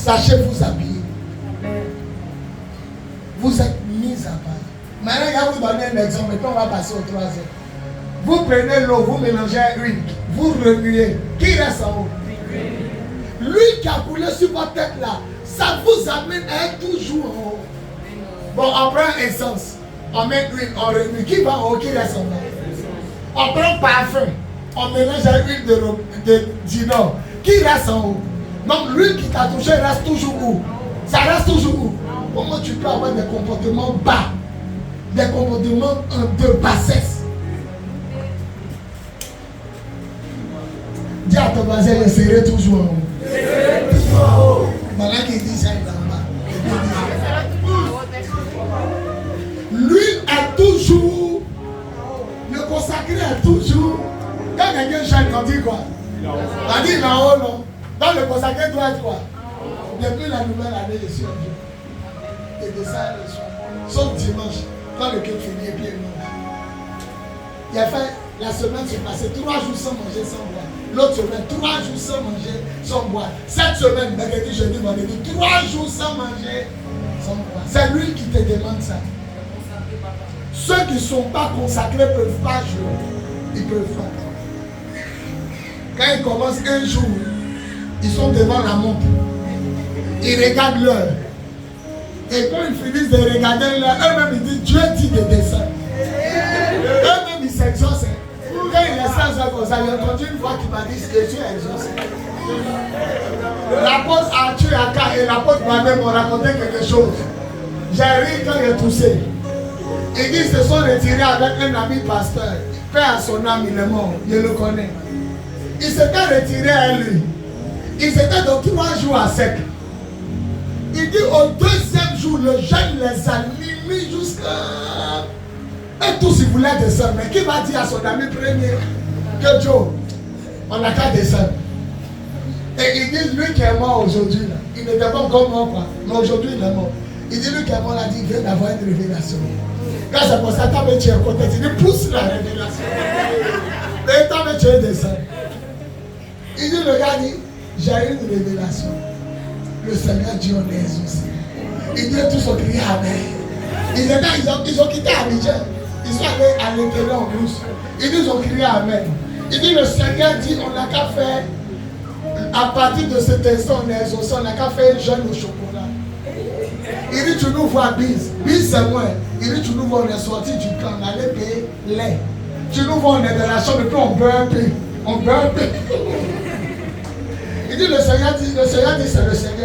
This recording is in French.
sachez vous habiller. Vous êtes mis à part. Maintenant, je vais vous donner un exemple. Maintenant, on va passer au troisième. Vous prenez l'eau, vous mélangez l'huile, vous remuez. Qui reste en haut? L'huile qui a coulé sur votre tête là, ça vous amène à être toujours en haut. Bon, on prend essence, on met l'huile, on remue. Qui va en haut? Qui reste en bas? On prend parfum, on mélange l'huile de Dino. Qui reste en haut? Donc l'huile qui t'a touché reste toujours où? Ça reste toujours où? Comment tu peux avoir des comportements bas, des comportements de bassesse? Dis à ton voisin, je serai toujours en haut. Voilà qui dit ça en bas. L'huile est toujours, le consacré est toujours. Quand quelqu'un chante, on dit quoi? On dit là-haut, non? Donc le consacré doit être quoi? Depuis la nouvelle année, je suis en Dieu. Et de ça, le soir. Sauf dimanche, quand le cœur finit et puis il mange. Il a fait, la semaine s'est passée 3 jours sans manger, sans boire. L'autre semaine, 3 jours sans manger, sans boire. Cette semaine, mercredi, jeudi, vendredi, 3 jours sans manger, sans boire. C'est lui qui te demande ça. Ceux qui ne sont pas consacrés ne peuvent pas jouer. Ils ne peuvent pas. Quand ils commencent un jour, ils sont devant la montre. Ils regardent l'heure. Et quand ils finissent de regarder l'heure, eux-mêmes ils disent Dieu dit de descendre. Eux-mêmes ils s'exaucent. Quand il est sans comme ça, j'ai entendu une voix qui m'a dit que Dieu est exaucé. L'apôtre Arthur Aka et l'apôtre moi-même m'ont raconté quelque chose. J'ai ri quand il est toussé. Ils disent qu'ils se sont retirés avec un ami pasteur. Paix à son âme, il est mort. Je le connais. Ils s'étaient retirés à lui. Ils étaient dans 3 jours à sec. Il dit au 2e jour, le jeune les a mis jusqu'à... Et tous ils voulaient descendre. Mais qui va dire à son ami premier que Joe, on n'a qu'à descendre. Et il dit, lui qui est mort aujourd'hui, il n'était pas encore mort quoi. Mais aujourd'hui il est mort. Il dit, lui qui est mort, il a dit, il vient d'avoir une révélation. Quand c'est pour ça, t'as tu es content. Il dit, pousse la révélation. Et t'as tu es descendu. Il dit, le gars dit, j'ai eu une révélation. Le Seigneur dit, on est exaucé. Il dit, tous ont crié Amen. Ils ont quitté Abidjan. Ils sont allés à l'intérieur en brousse. Ils ont crié Amen. Il dit, le Seigneur dit, on n'a qu'à faire, à partir de cet instant, on est exaucé, on n'a qu'à faire un jeûne au chocolat. Il dit, tu nous vois, Biz. Biz, c'est moi. Il dit, tu nous vois, on est sorti du camp, on allait payer lait. Tu nous vois, on est dans la chambre, et puis on beurre paix. On beurre paix. Il dit, le Seigneur dit, c'est le Seigneur